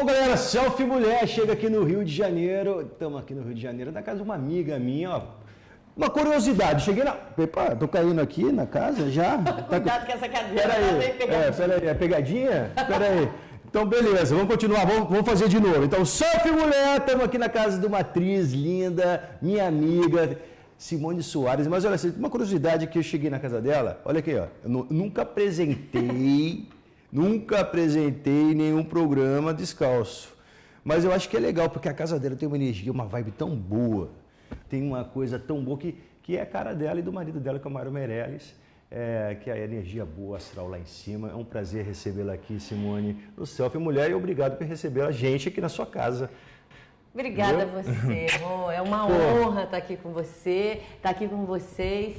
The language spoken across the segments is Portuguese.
Bom, galera, Selfie Mulher chega aqui no Rio de Janeiro. Estamos aqui no Rio de Janeiro, na casa de uma amiga minha, ó. Uma curiosidade, cheguei na... Epa, tô caindo aqui na casa já. Cuidado com essa cadeira. Peraí, é pegadinha? Peraí. Então, beleza, vamos continuar, vamos fazer de novo. Então, Selfie Mulher, estamos aqui na casa de uma atriz linda, minha amiga, Simone Soares. Mas olha, uma curiosidade que eu cheguei na casa dela, olha aqui, ó. Eu nunca apresentei nenhum programa descalço. Mas eu acho que é legal, porque a casa dela tem uma energia, uma vibe tão boa. Tem uma coisa tão boa que é a cara dela e do marido dela, que é o Mário Meirelles, que é a energia boa, astral lá em cima. É um prazer recebê-la aqui, Simone, no Selfie Mulher, e obrigado por receber a gente aqui na sua casa. Obrigada a você, é uma honra estar aqui com você, estar aqui com vocês.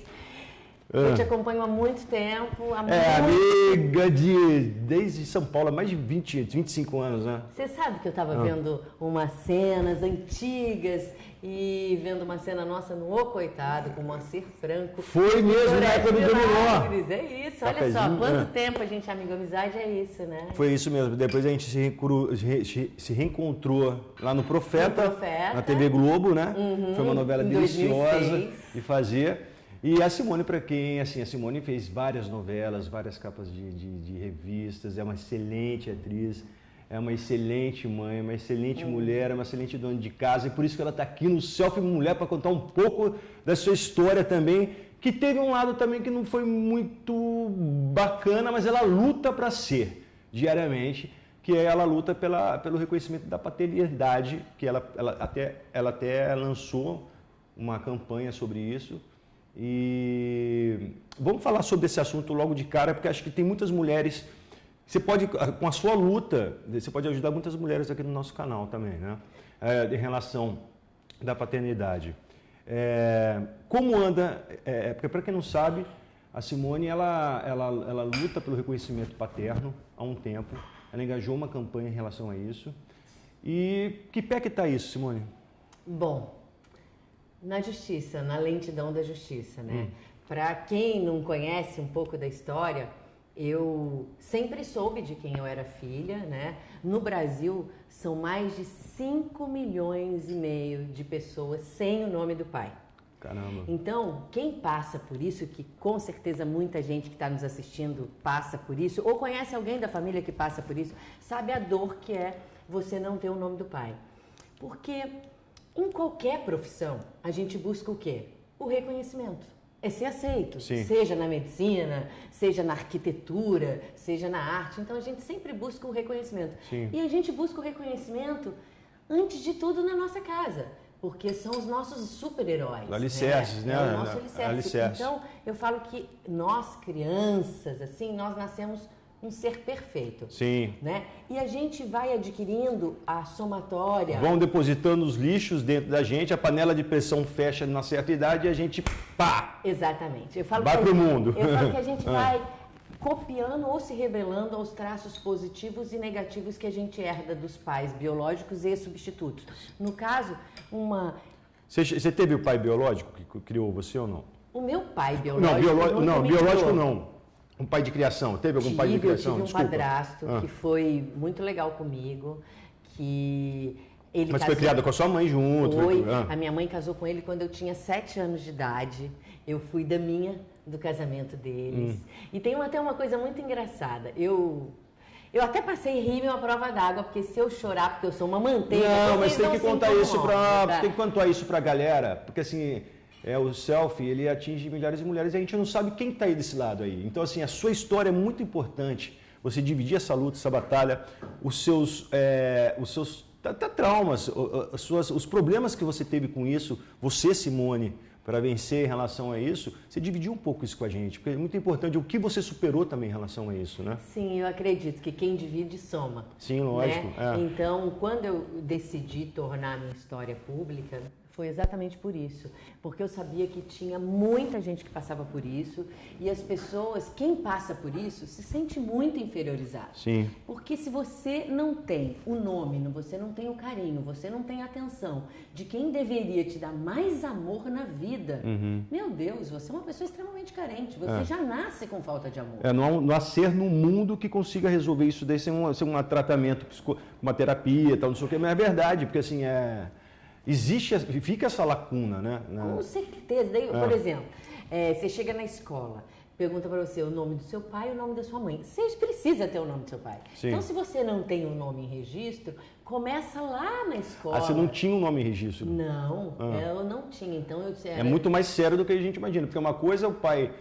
Eu te acompanho há muito tempo. Amiga desde São Paulo, há mais de 25 anos, né? Você sabe que eu estava vendo umas cenas antigas e vendo uma cena nossa no O Coitado, com o Moacir Franco. Foi mesmo, na época do Dominó. É isso, olha só, quanto tempo a gente é amigo, amizade é isso, né? Foi isso mesmo, depois a gente se reencontrou lá no Profeta, na TV Globo, né? Foi uma novela deliciosa de fazer. E a Simone, para quem, assim, a Simone fez várias novelas, várias capas de revistas, é uma excelente atriz, é uma excelente mãe, uma excelente mulher, é uma excelente dona de casa, e por isso que ela está aqui no Selfie Mulher para contar um pouco da sua história também, que teve um lado também que não foi muito bacana, mas ela luta para ser, diariamente, que ela luta pelo reconhecimento da paternidade, que ela até lançou uma campanha sobre isso. E vamos falar sobre esse assunto logo de cara, porque acho que tem muitas mulheres, você pode, com a sua luta, você pode ajudar muitas mulheres aqui no nosso canal também, né? Em relação da paternidade. Como anda, porque para quem não sabe, a Simone, ela luta pelo reconhecimento paterno há um tempo, ela engajou uma campanha em relação a isso. E que pé que está isso, Simone? Bom, na justiça, na lentidão da justiça, né? Para quem não conhece um pouco da história, eu sempre soube de quem eu era filha, né? No Brasil, são mais de 5,5 milhões de pessoas sem o nome do pai. Caramba. Então, quem passa por isso, que com certeza muita gente que está nos assistindo passa por isso, ou conhece alguém da família que passa por isso, sabe a dor que é você não ter o nome do pai. Porque em qualquer profissão, a gente busca o quê? O reconhecimento. É ser aceito. Sim. Seja na medicina, seja na arquitetura, seja na arte. Então, a gente sempre busca o reconhecimento. Sim. E a gente busca o reconhecimento, antes de tudo, na nossa casa. Porque são os nossos super-heróis. Alicerces, né? É o nosso alicerce. Então, eu falo que nós, crianças, assim, nós nascemos um ser perfeito. Sim. Né? E a gente vai adquirindo a somatória. Vão depositando os lixos dentro da gente, a panela de pressão fecha numa certa idade e a gente, pá! Exatamente. Eu falo vai pro mundo. Eu falo que a gente vai copiando ou se rebelando aos traços positivos e negativos que a gente herda dos pais biológicos e substitutos. No caso, Você teve o pai biológico que criou você ou não? O meu pai biológico biológico não. Um pai de criação. Teve algum pai de criação? Eu tive um padrasto que foi muito legal comigo, que ele Mas foi criado com a sua mãe junto? A minha mãe casou com ele quando eu tinha 7 anos de idade. Eu fui do casamento deles. E tem até uma coisa muito engraçada. Eu até passei rímel à prova d'água, porque se eu chorar, porque eu sou uma manteiga... Não, mas tem que contar isso pra galera, porque assim... o Selfie, ele atinge milhares de mulheres e a gente não sabe quem está aí desse lado aí. Então, assim, a sua história é muito importante. Você dividir essa luta, essa batalha, os seus até traumas, os problemas que você teve com isso, você, Simone, para vencer em relação a isso, você dividiu um pouco isso com a gente, porque é muito importante o que você superou também em relação a isso, né? Sim, eu acredito que quem divide soma. Sim, lógico. Né? Então, quando eu decidi tornar a minha história pública, foi exatamente por isso. Porque eu sabia que tinha muita gente que passava por isso e as pessoas, quem passa por isso, se sente muito inferiorizado. Sim. Porque se você não tem o nome, você não tem o carinho, você não tem a atenção de quem deveria te dar mais amor na vida, meu Deus, você é uma pessoa extremamente carente. Você já nasce com falta de amor. Não há ser no mundo que consiga resolver isso daí sem um tratamento, uma terapia, tal, não sei o quê. Mas é verdade, porque assim, fica essa lacuna, né? Com certeza. Daí, por exemplo, você chega na escola, pergunta para você o nome do seu pai e o nome da sua mãe. Você precisa ter o nome do seu pai. Sim. Então, se você não tem o nome em registro, começa lá na escola. Você não tinha um nome em registro? Não, eu não tinha. Então, é muito mais sério do que a gente imagina, porque uma coisa é o pai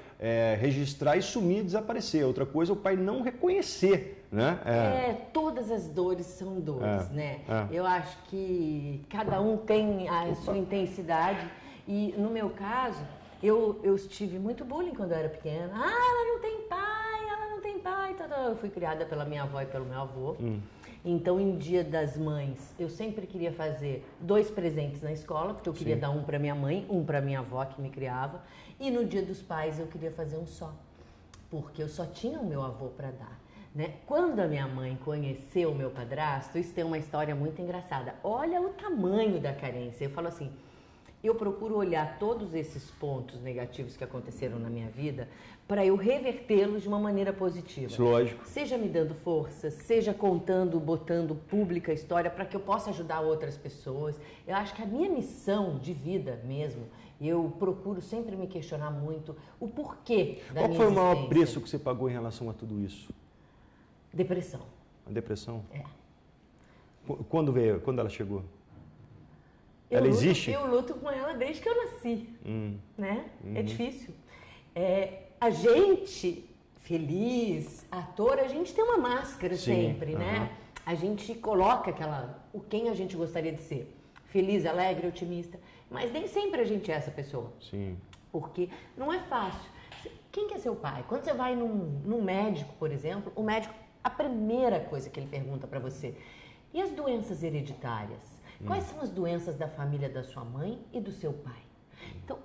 registrar e sumir, desaparecer. Outra coisa é o pai não reconhecer, né? Todas as dores são dores, né? Eu acho que cada um tem a sua intensidade e, no meu caso, eu tive muito bullying quando eu era pequena. Ela não tem pai, ela não tem pai. Eu fui criada pela minha avó e pelo meu avô. Então, em Dia das Mães, eu sempre queria fazer 2 presentes na escola, porque eu queria dar um para minha mãe, um para minha avó que me criava. E no Dia dos Pais eu queria fazer um só, porque eu só tinha o meu avô para dar. Né? Quando a minha mãe conheceu o meu padrasto, isso tem uma história muito engraçada. Olha o tamanho da carência. Eu falo assim, eu procuro olhar todos esses pontos negativos que aconteceram na minha vida para eu revertê-los de uma maneira positiva. Lógico. Seja me dando força, seja contando, botando pública a história para que eu possa ajudar outras pessoas. Eu acho que a minha missão de vida mesmo, eu procuro sempre me questionar muito o porquê da minha existência. Qual foi o maior preço que você pagou em relação a tudo isso? Depressão. A depressão? É. Quando veio? Quando ela chegou? Ela existe? Eu luto com ela desde que eu nasci, né? É difícil. A gente, feliz, ator, a gente tem uma máscara sempre, né? A gente coloca quem a gente gostaria de ser. Feliz, alegre, otimista. Mas nem sempre a gente é essa pessoa. Sim. Porque não é fácil. Quem que é seu pai? Quando você vai num médico, por exemplo, o médico, a primeira coisa que ele pergunta para você, e as doenças hereditárias? Quais são as doenças da família da sua mãe e do seu pai? Então,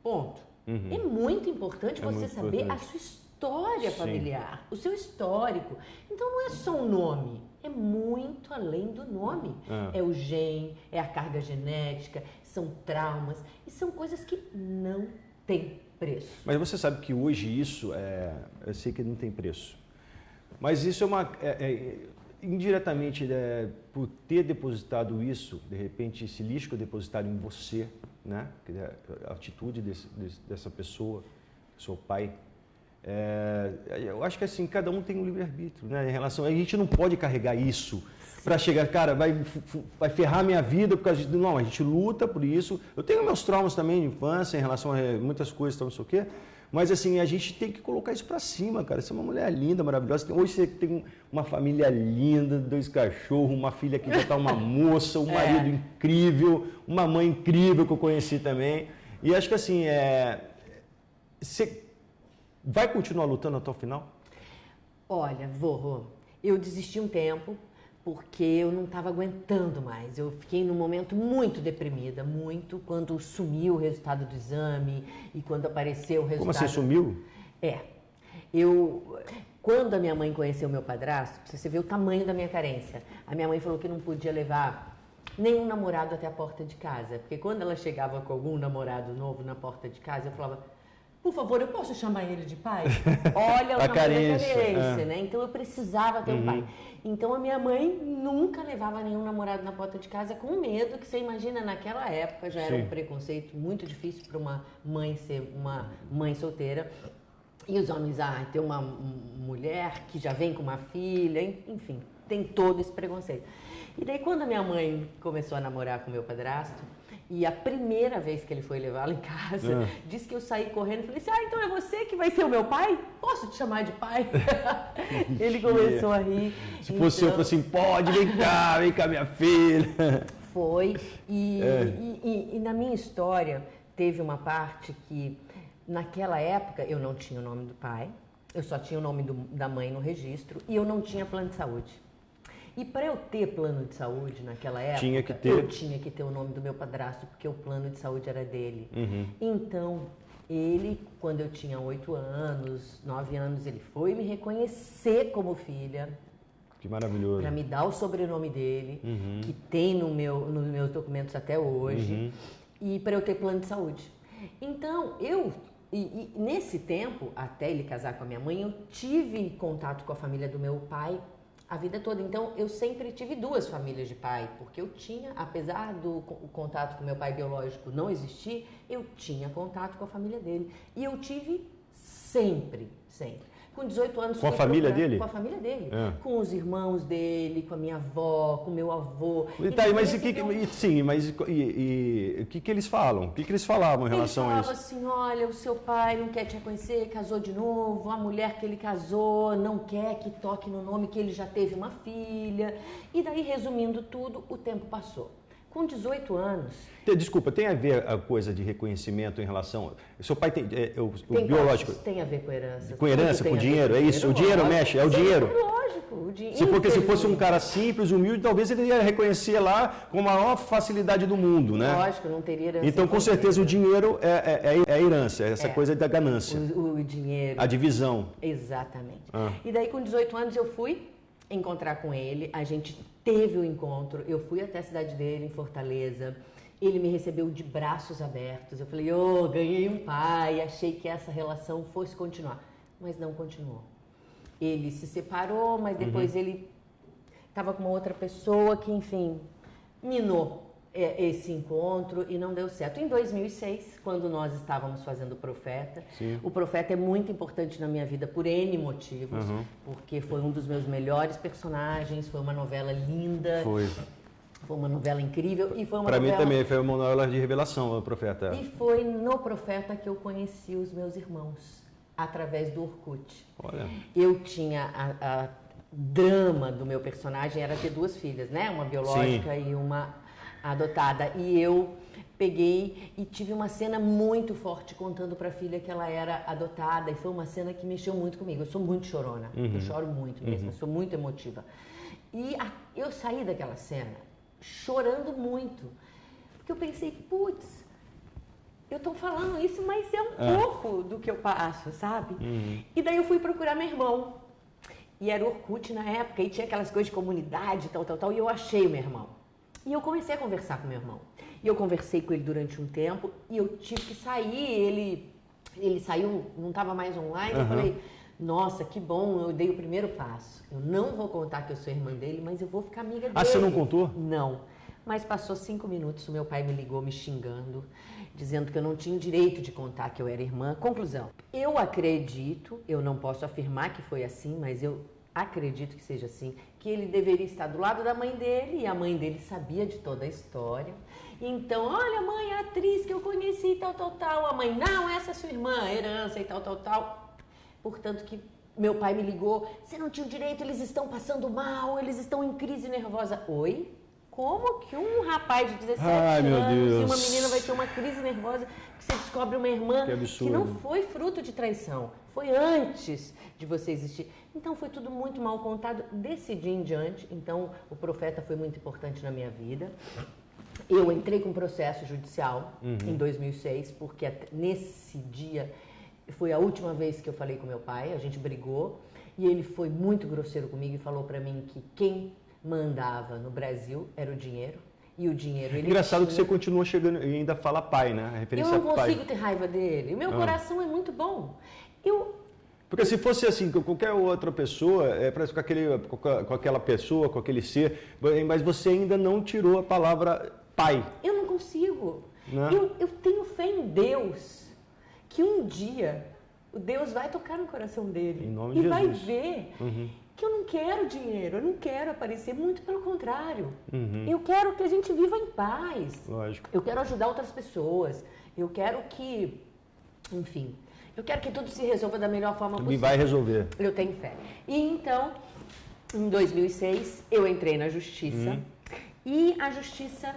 ponto. É muito importante você saber a sua história familiar, o seu histórico. Então, não é só um nome, é muito além do nome. É o gene, é a carga genética, são traumas e são coisas que não têm preço. Mas você sabe que hoje isso, eu sei que não tem preço, mas isso indiretamente, por ter depositado isso, de repente, esse lixo que eu depositado em você, né? A atitude dessa pessoa, seu pai, eu acho que assim, cada um tem um livre-arbítrio, né? Em relação a gente não pode carregar isso para chegar, cara, vai ferrar minha vida por causa de... Não, a gente luta por isso. Eu tenho meus traumas também de infância em relação a muitas coisas, não sei o quê. Mas assim, a gente tem que colocar isso pra cima, cara. Você é uma mulher linda, maravilhosa. Hoje você tem uma família linda, 2 cachorros, uma filha que já tá uma moça, um marido incrível, uma mãe incrível que eu conheci também. E acho que assim, você vai continuar lutando até o final? Olha, eu desisti um tempo, porque eu não estava aguentando mais. Eu fiquei num momento muito deprimida, quando sumiu o resultado do exame e quando apareceu o resultado... Como assim, sumiu? Quando a minha mãe conheceu o meu padrasto, você vê o tamanho da minha carência. A minha mãe falou que não podia levar nenhum namorado até a porta de casa, porque quando ela chegava com algum namorado novo na porta de casa, eu falava... Por favor, eu posso chamar ele de pai? Olha o tamanho da carência, né? Então eu precisava ter um pai. Então a minha mãe nunca levava nenhum namorado na porta de casa com medo, que você imagina, naquela época já era um preconceito muito difícil para uma mãe ser uma mãe solteira. E os homens, ter uma mulher que já vem com uma filha, enfim, tem todo esse preconceito. E daí quando a minha mãe começou a namorar com o meu padrasto, e a primeira vez que ele foi levá-la em casa, disse que eu saí correndo e falei assim, então é você que vai ser o meu pai? Posso te chamar de pai? Ele começou a rir. Se fosse eu, falei assim, pode, vem cá minha filha. Foi, e na minha história teve uma parte que naquela época eu não tinha o nome do pai, eu só tinha o nome da mãe no registro e eu não tinha plano de saúde. E para eu ter plano de saúde naquela época, eu tinha que ter o nome do meu padrasto, porque o plano de saúde era dele. Então, ele, quando eu tinha 8 anos, 9 anos, ele foi me reconhecer como filha. Que maravilhoso. Para me dar o sobrenome dele, que tem nos meus documentos até hoje, e para eu ter plano de saúde. Então, e nesse tempo, até ele casar com a minha mãe, eu tive contato com a família do meu pai a vida toda. Então, eu sempre tive 2 famílias de pai, porque eu tinha, apesar do contato com meu pai biológico não existir, eu tinha contato com a família dele. E eu tive sempre. Com 18 anos... Com a família dele? Com a família dele. Com os irmãos dele, com a minha avó, com o meu avô. Mas o que eles falam? O que eles falavam em relação a isso? Eles falavam assim, olha, o seu pai não quer te reconhecer, casou de novo, a mulher que ele casou não quer que toque no nome que ele já teve uma filha. E daí, resumindo tudo, o tempo passou. Com 18 anos... Desculpa, tem a ver a coisa de reconhecimento em relação... Seu pai tem o biológico... Tem a ver com herança. Com herança, com dinheiro, é isso? O dinheiro mexe, é o dinheiro. Lógico. Porque se fosse um cara simples, humilde, talvez ele ia reconhecer lá com a maior facilidade do mundo, né? Lógico, não teria herança. Então, com certeza, o dinheiro é a herança, é essa coisa da ganância. O dinheiro. A divisão. Exatamente. E daí, com 18 anos, eu fui encontrar com ele, a gente teve o encontro, eu fui até a cidade dele, em Fortaleza, ele me recebeu de braços abertos, eu falei, ganhei um pai, achei que essa relação fosse continuar, mas não continuou. Ele se separou, mas depois ele estava com uma outra pessoa que, enfim, minou esse encontro e não deu certo. Em 2006, quando nós estávamos fazendo o Profeta, o Profeta é muito importante na minha vida por N motivos, porque foi um dos meus melhores personagens, foi uma novela linda, foi uma novela incrível e foi uma novela... Para mim também foi uma novela de revelação, o Profeta. E foi no Profeta que eu conheci os meus irmãos, através do Orkut. Olha. Eu tinha a drama do meu personagem era ter 2 filhas, né? Uma biológica e uma adotada. E eu peguei e tive uma cena muito forte contando para a filha que ela era adotada. E foi uma cena que mexeu muito comigo. Eu sou muito chorona. Eu choro muito mesmo. Eu sou muito emotiva. E eu saí daquela cena chorando muito. Porque eu pensei, putz, eu tô falando isso, mas é um pouco do que eu passo, sabe? E daí eu fui procurar meu irmão. E era Orkut na época. E tinha aquelas coisas de comunidade, tal. E eu achei o meu irmão. E eu comecei a conversar com meu irmão. E eu conversei com ele durante um tempo e eu tive que sair. Ele saiu, não estava mais online. Eu falei, nossa, que bom, eu dei o primeiro passo. Eu não vou contar que eu sou irmã dele, mas eu vou ficar amiga dele. Ah, você não contou? Não. Mas passou 5 minutos, o meu pai me ligou me xingando, dizendo que eu não tinha o direito de contar que eu era irmã. Conclusão, eu acredito, eu não posso afirmar que foi assim, mas eu acredito que seja assim, que ele deveria estar do lado da mãe dele e a mãe dele sabia de toda a história. Então, olha, mãe, a atriz que eu conheci, tal. A mãe, não, essa é sua irmã, herança e tal. Portanto, que meu pai me ligou, você não tinha o direito, eles estão passando mal, eles estão em crise nervosa. Oi? Como que um rapaz de 17 anos e uma menina vai ter uma crise nervosa que você descobre uma irmã que não foi fruto de traição, foi antes de você existir. Então foi tudo muito mal contado desse dia em diante. Então o Profeta foi muito importante na minha vida. Eu entrei com processo judicial em 2006, porque nesse dia foi a última vez que eu falei com meu pai, a gente brigou e ele foi muito grosseiro comigo e falou pra mim que quem mandava no Brasil era o dinheiro. E o dinheiro... Engraçado que você continua chegando e ainda fala pai, né? A referência eu não pai. consigo ter raiva dele. O meu coração é muito bom. Porque se fosse assim, com qualquer outra pessoa, parece com aquela pessoa, com aquele ser, mas você ainda não tirou a palavra pai. Eu não consigo. Né? Eu tenho fé em Deus, que um dia o Deus vai tocar no coração dele. Em nome de Jesus. Vai ver que eu não quero dinheiro, eu não quero aparecer, muito pelo contrário. Eu quero que a gente viva em paz. Lógico. Eu quero ajudar outras pessoas. Eu quero que, enfim, eu quero que tudo se resolva da melhor forma possível. E vai resolver. Eu tenho fé. E então, em 2006, eu entrei na justiça e a justiça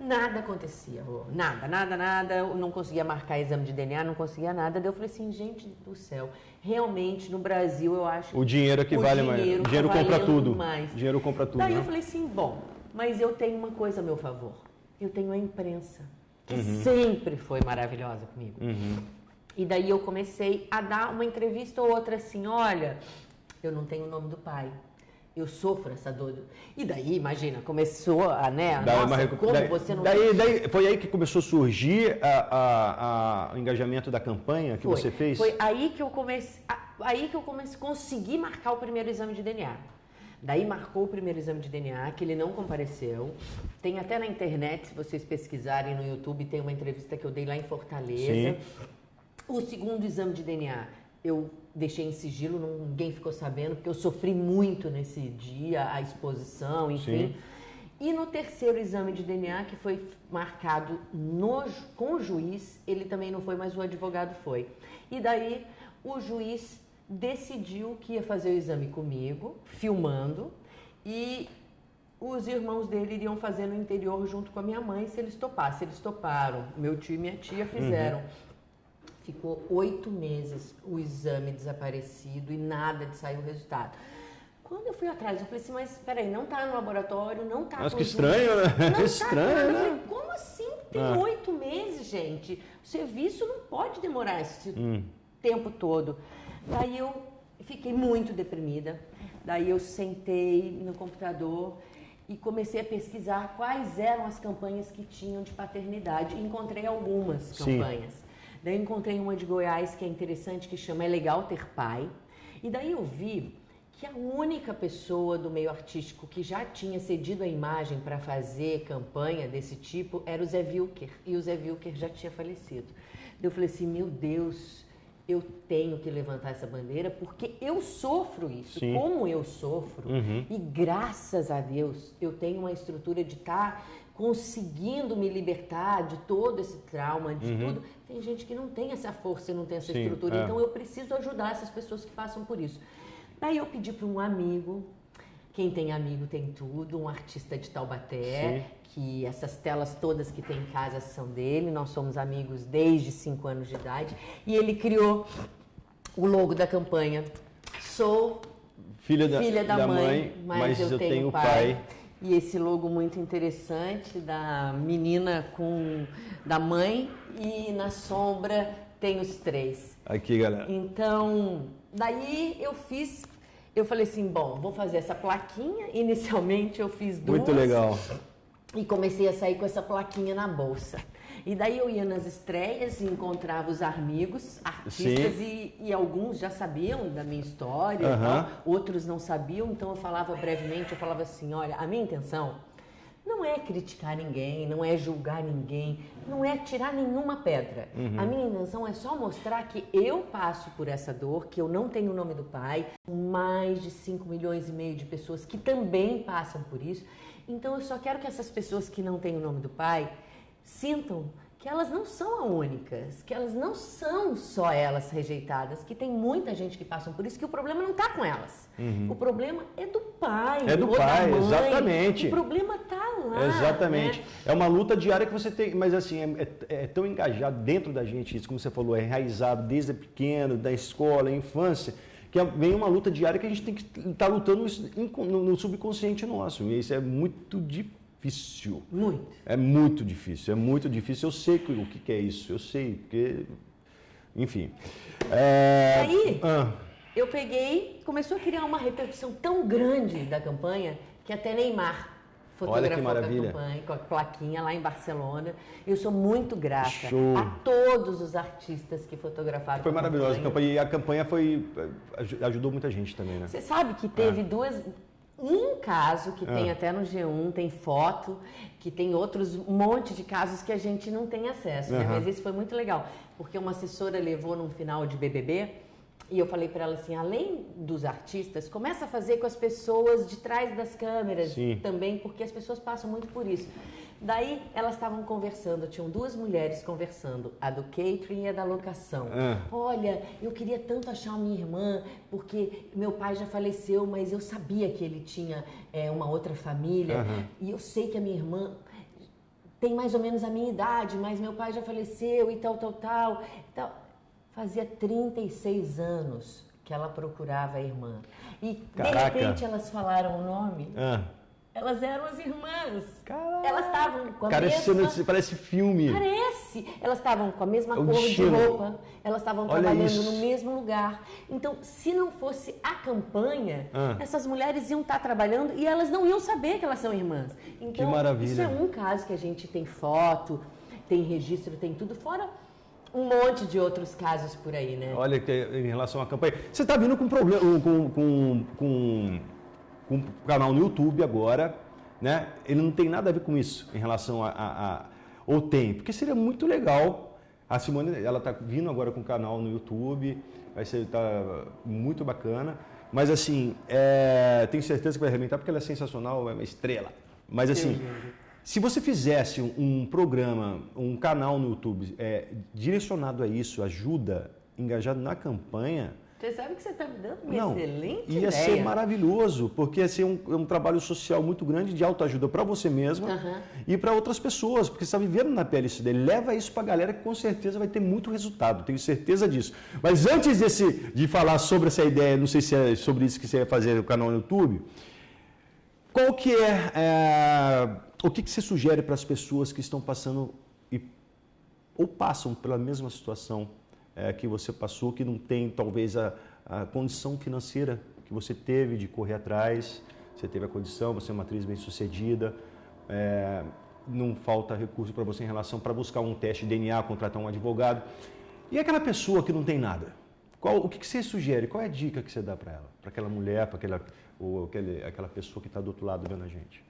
Nada acontecia, nada, eu não conseguia marcar exame de DNA, não conseguia nada. Daí eu falei assim, gente do céu, realmente no Brasil eu acho o dinheiro é que vale mais. O dinheiro compra tudo. Mais. Dinheiro compra tudo. Daí né? eu falei assim, bom, mas eu tenho uma coisa a meu favor. Eu tenho a imprensa, que sempre foi maravilhosa comigo. E daí eu comecei a dar uma entrevista ou outra assim, olha, eu não tenho o nome do pai. Eu sofro essa dor. E daí, imagina, começou a, né? Nossa, como você não... Daí foi aí que começou a surgir o engajamento da campanha que você fez? Foi aí que eu comecei, consegui marcar o primeiro exame de DNA. Daí marcou o primeiro exame de DNA, que ele não compareceu. Tem até na internet, se vocês pesquisarem no YouTube, tem uma entrevista que eu dei lá em Fortaleza. Sim. O segundo exame de DNA, eu deixei em sigilo, ninguém ficou sabendo, porque eu sofri muito nesse dia, a exposição, enfim. Sim. E no terceiro exame de DNA, que foi marcado com o juiz, ele também não foi, mas o advogado foi. E daí o juiz decidiu que ia fazer o exame comigo, filmando, e os irmãos dele iriam fazer no interior junto com a minha mãe, se eles topassem. Eles toparam, meu tio e minha tia fizeram. Ficou 8 meses o exame desaparecido e nada de sair o resultado. Quando eu fui atrás, eu falei assim, mas peraí, não tá no laboratório, não tá... Mas que estranho, né? Não estranho, tá, né? Eu falei, como assim? Tem 8 meses, gente. O serviço não pode demorar esse tempo todo. Daí eu fiquei muito deprimida. Daí eu sentei no computador e comecei a pesquisar quais eram as campanhas que tinham de paternidade. E encontrei algumas campanhas. Sim. Daí eu encontrei uma de Goiás que é interessante, que chama É Legal Ter Pai. E daí eu vi que a única pessoa do meio artístico que já tinha cedido a imagem para fazer campanha desse tipo era o Zé Wilker. E o Zé Wilker já tinha falecido. Daí eu falei assim, meu Deus, eu tenho que levantar essa bandeira porque eu sofro isso. Sim. Como eu sofro. E graças a Deus eu tenho uma estrutura de estar conseguindo me libertar de todo esse trauma, de tudo. Tem gente que não tem essa força e não tem essa estrutura. Então eu preciso ajudar essas pessoas que passam por isso. Daí eu pedi para um amigo, quem tem amigo tem tudo, um artista de Taubaté, que essas telas todas que tem em casa são dele, nós somos amigos desde 5 anos de idade, e ele criou o logo da campanha. Sou filha da mãe, mas eu tenho pai. E esse logo muito interessante da menina da mãe, e na sombra tem os 3. Aqui, galera. Então, daí eu falei assim, bom, vou fazer essa plaquinha. Inicialmente eu fiz 2. Muito legal. E comecei a sair com essa plaquinha na bolsa. E daí eu ia nas estreias e encontrava os amigos, artistas, e alguns já sabiam da minha história, e tal, outros não sabiam, então eu falava brevemente, eu falava assim, olha, a minha intenção não é criticar ninguém, não é julgar ninguém, não é tirar nenhuma pedra. A minha intenção é só mostrar que eu passo por essa dor, que eu não tenho o nome do pai, mais de 5,5 milhões de pessoas que também passam por isso. Então eu só quero que essas pessoas que não têm o nome do pai sintam que elas não são únicas, que elas não são só elas rejeitadas, que tem muita gente que passa por isso, que o problema não está com elas. O problema é do pai. É do pai, da mãe. Exatamente. O problema está lá. Exatamente. Né? É uma luta diária que você tem, mas assim, é tão engajado dentro da gente, isso, como você falou, é enraizado desde pequeno, da escola, infância, que vem uma luta diária que a gente tem que estar lutando no subconsciente nosso. E isso é muito difícil. Muito. É muito difícil, é muito difícil. Eu sei o que é isso, eu sei, porque... Enfim. Aí, eu peguei, começou a criar uma repercussão tão grande da campanha, que até Neymar fotografou a campanha, com a plaquinha lá em Barcelona. Eu sou muito grata a todos os artistas que fotografaram. Foi maravilhosa a campanha, e a campanha ajudou muita gente também, né? Você sabe que teve um caso que tem até no G1, tem foto, que tem um monte de casos que a gente não tem acesso, né? Mas esse foi muito legal, porque uma assessora levou num final de BBB, e eu falei para ela assim, além dos artistas, começa a fazer com as pessoas de trás das câmeras também, porque as pessoas passam muito por isso. Daí elas estavam conversando, tinham 2 mulheres conversando, a do catering e a da locação. Olha, eu queria tanto achar a minha irmã, porque meu pai já faleceu, mas eu sabia que ele tinha uma outra família, e eu sei que a minha irmã tem mais ou menos a minha idade, mas meu pai já faleceu e tal. Então, fazia 36 anos que ela procurava a irmã. E, Caraca. de repente, elas falaram o nome. Elas eram as irmãs. Caraca. Elas estavam com a mesma... Parece filme. Parece. Elas estavam com a mesma cor de roupa. Elas estavam trabalhando no mesmo lugar. Então, se não fosse a campanha, essas mulheres iam estar trabalhando e elas não iam saber que elas são irmãs. Então, que maravilha. Isso é um caso que a gente tem foto, tem registro, tem tudo. Fora um monte de outros casos por aí, né? Olha, que em relação à campanha... Você está vindo com problema... com um canal no YouTube agora, né? Ele não tem nada a ver com isso em relação ou tem, porque seria muito legal. A Simone, ela está vindo agora com um canal no YouTube, tá muito bacana, mas assim, tenho certeza que vai arrebentar porque ela é sensacional, é uma estrela. Mas assim, se você fizesse um programa, um canal no YouTube direcionado a isso, ajuda, engajado na campanha... Você sabe que você está me dando uma excelente ideia. Ia ser maravilhoso, porque ia ser um trabalho social muito grande de autoajuda para você mesma e para outras pessoas, porque você está vivendo na pele isso dele. Leva isso para a galera que com certeza vai ter muito resultado, tenho certeza disso. Mas antes de falar sobre essa ideia, não sei se é sobre isso que você vai fazer no canal no YouTube, qual que o que você sugere para as pessoas que estão passando ou passam pela mesma situação que você passou, que não tem talvez a condição financeira que você teve de correr atrás, você teve a condição, você é uma atriz bem-sucedida, não falta recurso para você em relação para buscar um teste de DNA, contratar um advogado. E aquela pessoa que não tem nada, o que você sugere? Qual é a dica que você dá para ela? Para aquela mulher, para aquela pessoa que está do outro lado vendo a gente,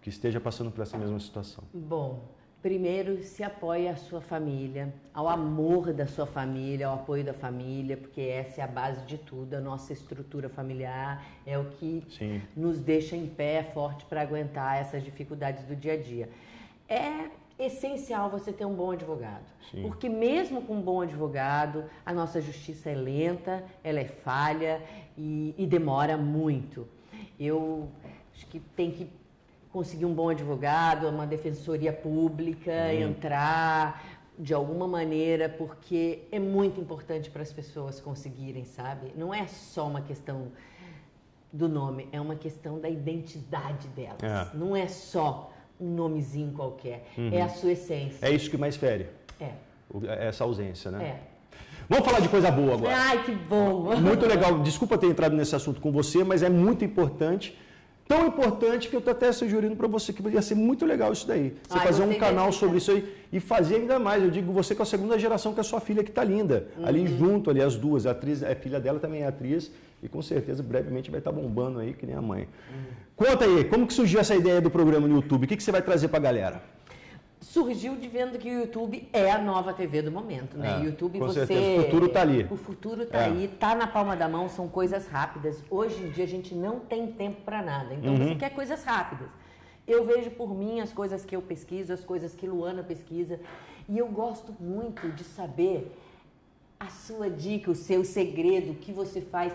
que esteja passando por essa mesma situação? Bom, primeiro, se apoie à sua família, ao amor da sua família, ao apoio da família, porque essa é a base de tudo. A nossa estrutura familiar é o que nos deixa em pé, forte para aguentar essas dificuldades do dia a dia. É essencial você ter um bom advogado, porque mesmo com um bom advogado, a nossa justiça é lenta, ela é falha e demora muito. Eu acho que tem que conseguir um bom advogado, uma defensoria pública, entrar de alguma maneira, porque é muito importante para as pessoas conseguirem, sabe? Não é só uma questão do nome, é uma questão da identidade delas. Não é só um nomezinho qualquer, é a sua essência. É isso que mais fere? Essa ausência, né? Vamos falar de coisa boa agora. Ai, que bom! Muito legal, desculpa ter entrado nesse assunto com você, mas é muito importante. Tão importante que eu estou até sugerindo para você que ia ser muito legal isso daí. Você fazer um canal sobre isso aí e fazer ainda mais. Eu digo você com a segunda geração, que é a sua filha que está linda. Ali junto, ali as duas. A atriz, a filha dela também é atriz e com certeza brevemente vai estar bombando aí que nem a mãe. Conta aí, como que surgiu essa ideia do programa no YouTube? O que você vai trazer para a galera? Surgiu de vendo que o YouTube é a nova TV do momento, né? YouTube com certeza, o futuro está ali. O futuro está aí, está na palma da mão, são coisas rápidas. Hoje em dia a gente não tem tempo para nada, então você quer coisas rápidas. Eu vejo por mim as coisas que eu pesquiso, as coisas que Luana pesquisa, e eu gosto muito de saber a sua dica, o seu segredo, o que você faz.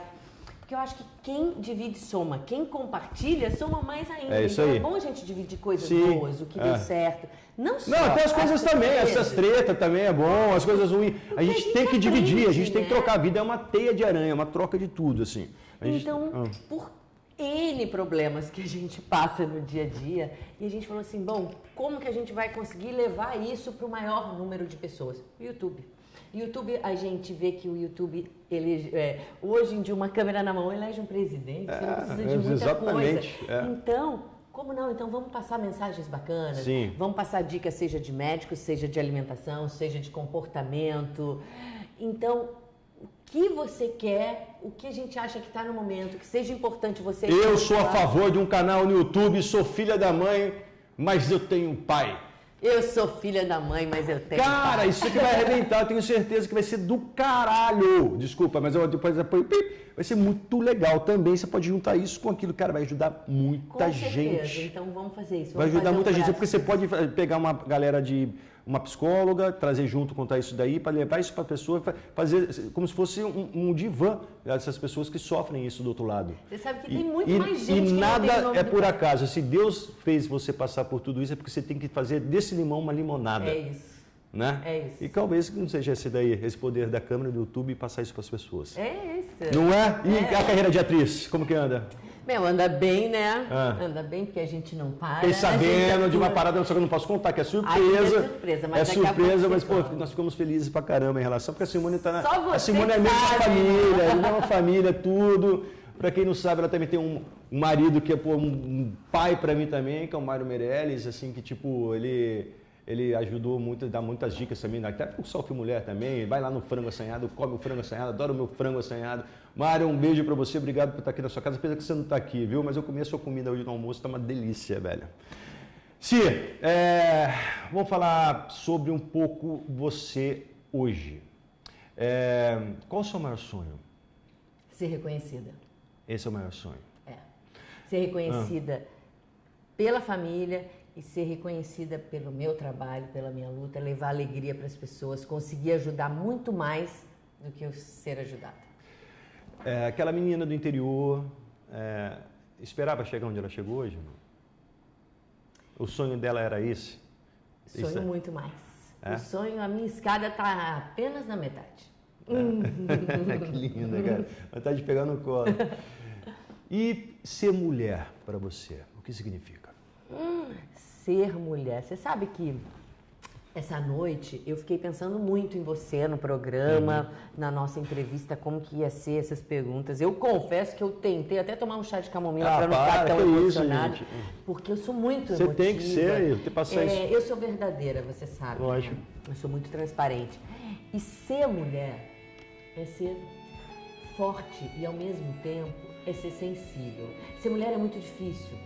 Porque eu acho que quem divide soma, quem compartilha soma mais ainda. É isso então aí. É bom a gente dividir coisas boas, o que deu certo. Não até as coisas também, essas tretas também é bom, as coisas ruins. A gente tem que dividir, a gente tem que trocar. A vida é uma teia de aranha, uma troca de tudo, assim. Por N problemas que a gente passa no dia a dia, e a gente falou assim, bom, como que a gente vai conseguir levar isso para o maior número de pessoas? O YouTube. YouTube, a gente vê que o YouTube, hoje em dia, uma câmera na mão elege um presidente, você não precisa de muita coisa. Então, como não? Então vamos passar mensagens bacanas, vamos passar dicas, seja de médicos, seja de alimentação, seja de comportamento. Então, o que você quer, o que a gente acha que está no momento, que seja importante você... Eu sou a favor de um canal no YouTube, sou filha da mãe, mas eu tenho um pai. Eu sou filha da mãe, mas eu tenho Cara, pai. isso aqui vai arrebentar, eu tenho certeza que vai ser do caralho. Desculpa, mas eu depois apoio. Vai ser muito legal também. Você pode juntar isso com aquilo, cara, vai ajudar muita gente. Então vamos fazer isso. Vai ajudar muita gente, porque você pode pegar uma galera de uma psicóloga, trazer junto, contar isso daí, para levar isso para a pessoa, fazer como se fosse um divã dessas pessoas que sofrem isso do outro lado. Você sabe que tem muito mais gente e que nada não tem o nome é do por pai. acaso. Se Deus fez você passar por tudo isso, é porque você tem que fazer desse limão uma limonada. É isso. Né? É isso. E talvez não seja esse daí, esse poder da câmera do YouTube e passar isso para as pessoas. É isso. Não é? E a carreira de atriz, como que anda? Meu, anda bem, né? Anda bem porque a gente não para. Fiquei sabendo de uma parada, só que eu não posso contar, que é surpresa. É surpresa, mas daqui a pouco mas pô, nós ficamos felizes pra caramba em relação, porque a Simone tá a Simone é mesmo uma família, é uma família, tudo. Pra quem não sabe, ela também tem um marido que é um pai pra mim também, que é o Mário Meirelles, assim, que tipo, ele ajudou muito, dá muitas dicas também, até pro Selfie Mulher também, vai lá no frango assanhado, come o frango assanhado, adoro o meu frango assanhado. Mário, um beijo pra você, obrigado por estar aqui na sua casa, apesar que você não tá aqui, viu? Mas eu comi a sua comida hoje no almoço, tá uma delícia, velho. Si, vamos falar sobre um pouco você hoje. Qual o seu maior sonho? Ser reconhecida. Esse é o maior sonho? Ser reconhecida pela família e ser reconhecida pelo meu trabalho, pela minha luta, levar alegria para as pessoas, conseguir ajudar muito mais do que eu ser ajudada. Aquela menina do interior esperava chegar onde ela chegou hoje? Não? O sonho dela era esse? Sonho muito mais. O sonho, a minha escada está apenas na metade. Que linda, cara. Vontade de pegar no colo. E ser mulher para você, o que significa? Ser mulher. Você sabe que essa noite eu fiquei pensando muito em você no programa, na nossa entrevista, como que ia ser essas perguntas. Eu confesso que eu tentei até tomar um chá de camomila para não ficar tão emocionada, porque eu sou muito emotiva. Você tem que ser, tem que passar isso. Eu sou verdadeira, você sabe. Lógico. Né? Eu sou muito transparente. E ser mulher é ser forte e ao mesmo tempo é ser sensível. Ser mulher é muito difícil,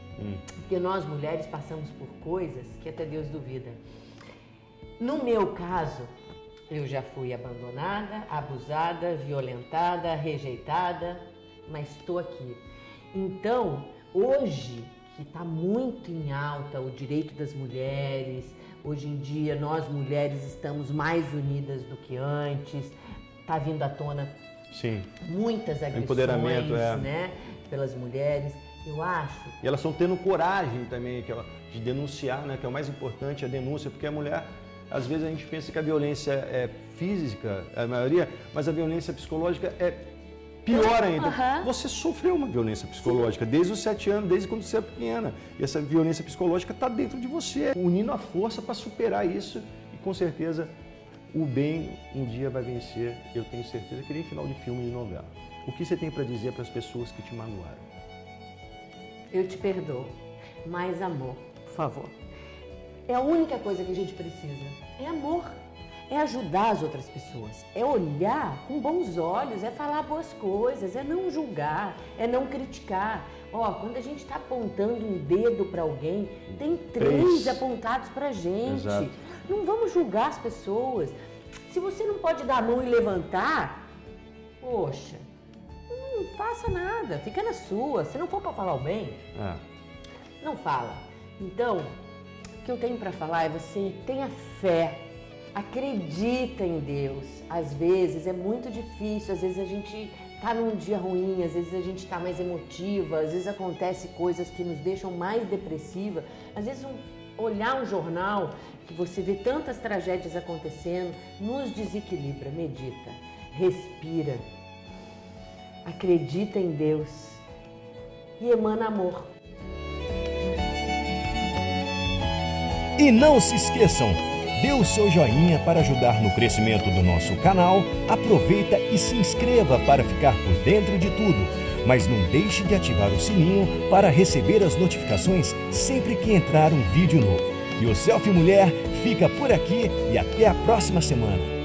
porque nós mulheres passamos por coisas que até Deus duvida. No meu caso, eu já fui abandonada, abusada, violentada, rejeitada, mas estou aqui. Então, hoje, que está muito em alta o direito das mulheres, hoje em dia nós mulheres estamos mais unidas do que antes, está vindo à tona muitas agressões, né, pelas mulheres. Eu acho. E elas estão tendo coragem também de denunciar, né? Que é o mais importante, a denúncia, porque a mulher, às vezes a gente pensa que a violência é física, a maioria, mas a violência psicológica é pior ainda. Você sofreu uma violência psicológica desde os 7 anos, desde quando você é pequena. E essa violência psicológica está dentro de você, unindo a força para superar isso e com certeza o bem um dia vai vencer, eu tenho certeza, que nem final de filme e de novela. O que você tem para dizer para as pessoas que te magoaram? Eu te perdoo, mais amor, por favor. É a única coisa que a gente precisa, é amor. É ajudar as outras pessoas, é olhar com bons olhos, é falar boas coisas, é não julgar, é não criticar. Quando a gente está apontando um dedo para alguém, tem 3 apontados para a gente. Exato. Não vamos julgar as pessoas. Se você não pode dar a mão e levantar, poxa, não faça nada, fica na sua. Se não for para falar o bem, não fala. Então, o que eu tenho para falar é você tenha fé, acredita em Deus. Às vezes é muito difícil, às vezes a gente tá num dia ruim, às vezes a gente tá mais emotiva, às vezes acontece coisas que nos deixam mais depressiva, às vezes olhar um jornal que você vê tantas tragédias acontecendo, nos desequilibra. Medita, respira, acredita em Deus e emana amor. E não se esqueçam, dê o seu joinha para ajudar no crescimento do nosso canal, aproveita e se inscreva para ficar por dentro de tudo, mas não deixe de ativar o sininho para receber as notificações sempre que entrar um vídeo novo. E o Selfie Mulher fica por aqui e até a próxima semana.